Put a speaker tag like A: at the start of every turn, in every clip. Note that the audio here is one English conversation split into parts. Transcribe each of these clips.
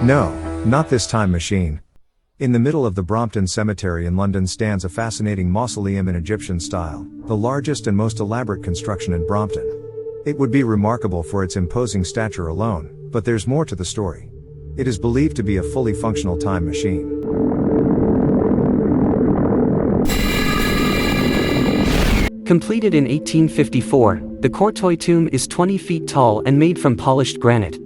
A: No, not this time machine. In the middle of the Brompton Cemetery in London stands a fascinating mausoleum in Egyptian style, the largest and most elaborate construction in Brompton. It would be remarkable for its imposing stature alone, but there's more to the story. It is believed to be a fully functional time machine.
B: Completed in 1854, the Courtois tomb is 20 feet tall and made from polished granite.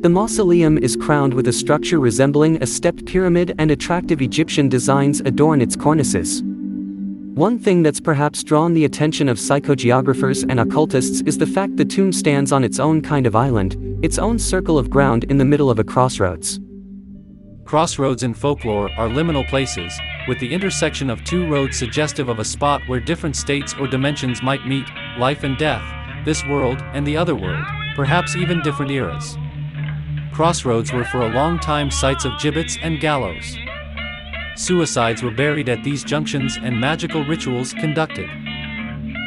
B: The mausoleum is crowned with a structure resembling a stepped pyramid, and attractive Egyptian designs adorn its cornices. One thing that's perhaps drawn the attention of psychogeographers and occultists is the fact the tomb stands on its own kind of island, its own circle of ground in the middle of a crossroads.
C: Crossroads in folklore are liminal places, with the intersection of two roads suggestive of a spot where different states or dimensions might meet, life and death, this world and the other world, perhaps even different eras. Crossroads were for a long time sites of gibbets and gallows. Suicides were buried at these junctions and magical rituals conducted.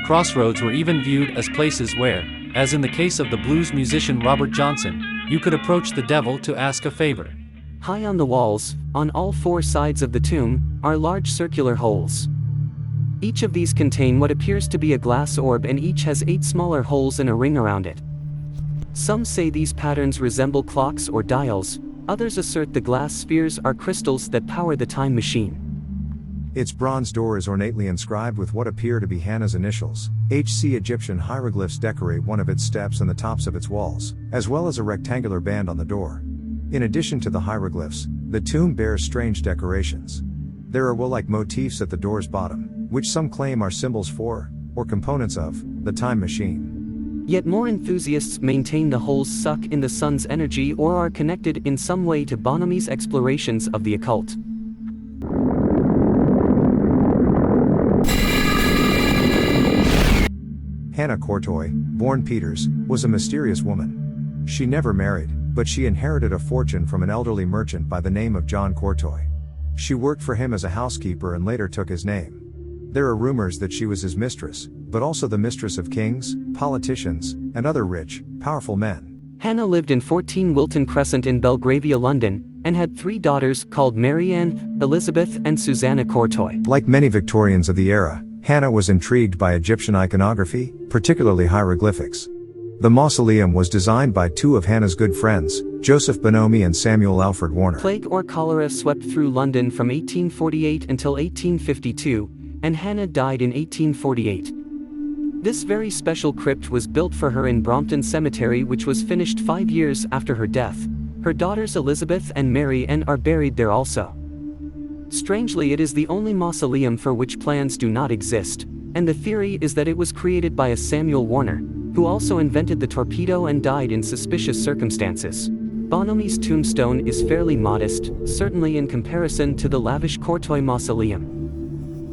C: Crossroads were even viewed as places where, as in the case of the blues musician Robert Johnson, you could approach the devil to ask a favor.
B: High on the walls, on all four sides of the tomb, are large circular holes. Each of these contain what appears to be a glass orb, and each has 8 smaller holes and a ring around it. Some say these patterns resemble clocks or dials, others assert the glass spheres are crystals that power the time machine.
A: Its bronze door is ornately inscribed with what appear to be Hannah's initials. HC Egyptian hieroglyphs decorate one of its steps and the tops of its walls, as well as a rectangular band on the door. In addition to the hieroglyphs, the tomb bears strange decorations. There are well-like motifs at the door's bottom, which some claim are symbols for, or components of, the time machine.
B: Yet more enthusiasts maintain the holes suck in the sun's energy or are connected in some way to Bonomi's explorations of the occult.
A: Hannah Courtois, born Peters, was a mysterious woman. She never married, but she inherited a fortune from an elderly merchant by the name of John Courtois. She worked for him as a housekeeper and later took his name. There are rumors that she was his mistress, but also the mistress of kings, politicians, and other rich, powerful men.
B: Hannah lived in 14 Wilton Crescent in Belgravia, London, and had 3 daughters called Marianne, Elizabeth, and Susanna Courtois.
A: Like many Victorians of the era, Hannah was intrigued by Egyptian iconography, particularly hieroglyphics. The mausoleum was designed by 2 of Hannah's good friends, Joseph Bonomi and Samuel Alfred Warner.
B: Plague or cholera swept through London from 1848 until 1852, and Hannah died in 1848. This very special crypt was built for her in Brompton Cemetery, which was finished 5 years after her death. Her daughters Elizabeth and Mary Ann are buried there also. Strangely, it is the only mausoleum for which plans do not exist, and the theory is that it was created by a Samuel Warner, who also invented the torpedo and died in suspicious circumstances. Bonomi's tombstone is fairly modest, certainly in comparison to the lavish Courtois mausoleum.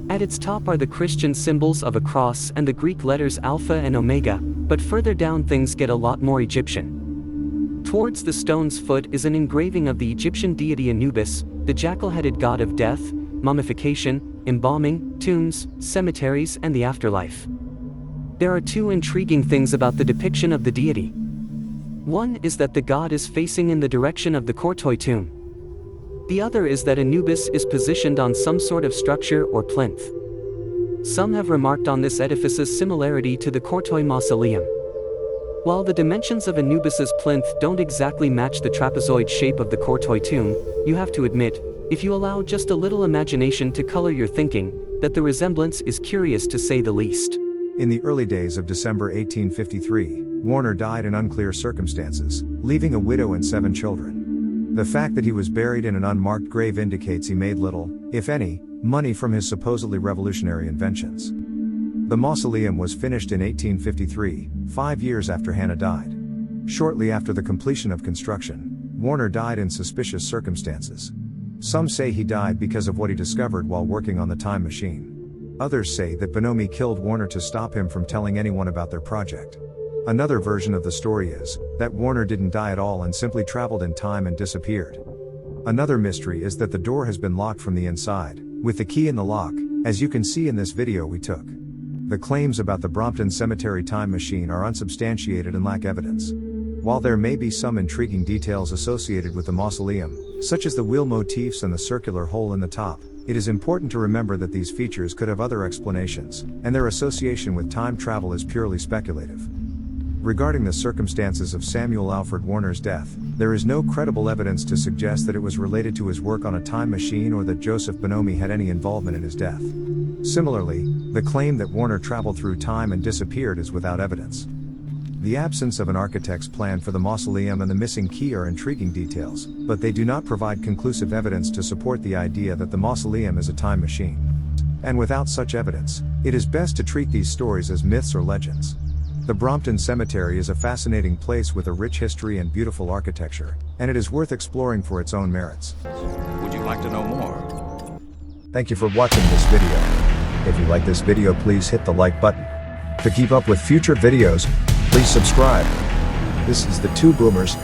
B: At its top are the Christian symbols of a cross and the Greek letters Alpha and Omega, but further down things get a lot more Egyptian. Towards the stone's foot is an engraving of the Egyptian deity Anubis, the jackal-headed god of death, mummification, embalming, tombs, cemeteries, and the afterlife. There are 2 intriguing things about the depiction of the deity. One is that the god is facing in the direction of the Courtois tomb. The other is that Anubis is positioned on some sort of structure or plinth. Some have remarked on this edifice's similarity to the Courtois mausoleum. While the dimensions of Anubis's plinth don't exactly match the trapezoid shape of the Courtois tomb, you have to admit, if you allow just a little imagination to color your thinking, that the resemblance is curious to say the least.
A: In the early days of December 1853, Warner died in unclear circumstances, leaving a widow and 7 children. The fact that he was buried in an unmarked grave indicates he made little, if any, money from his supposedly revolutionary inventions. The mausoleum was finished in 1853, 5 years after Hannah died. Shortly after the completion of construction, Warner died in suspicious circumstances. Some say he died because of what he discovered while working on the time machine. Others say that Bonomi killed Warner to stop him from telling anyone about their project. Another version of the story is that Warner didn't die at all and simply traveled in time and disappeared. Another mystery is that the door has been locked from the inside, with the key in the lock, as you can see in this video we took. The claims about the Brompton Cemetery time machine are unsubstantiated and lack evidence. While there may be some intriguing details associated with the mausoleum, such as the wheel motifs and the circular hole in the top, it is important to remember that these features could have other explanations, and their association with time travel is purely speculative. Regarding the circumstances of Samuel Alfred Warner's death, there is no credible evidence to suggest that it was related to his work on a time machine or that Joseph Bonomi had any involvement in his death. Similarly, the claim that Warner traveled through time and disappeared is without evidence. The absence of an architect's plan for the mausoleum and the missing key are intriguing details, but they do not provide conclusive evidence to support the idea that the mausoleum is a time machine. And without such evidence, it is best to treat these stories as myths or legends. The Brompton Cemetery is a fascinating place with a rich history and beautiful architecture, and it is worth exploring for its own merits.
D: Would you like to know more?
A: Thank you for watching this video. If you like this video, please hit the like button. To keep up with future videos, please subscribe. This is the Two Boomers.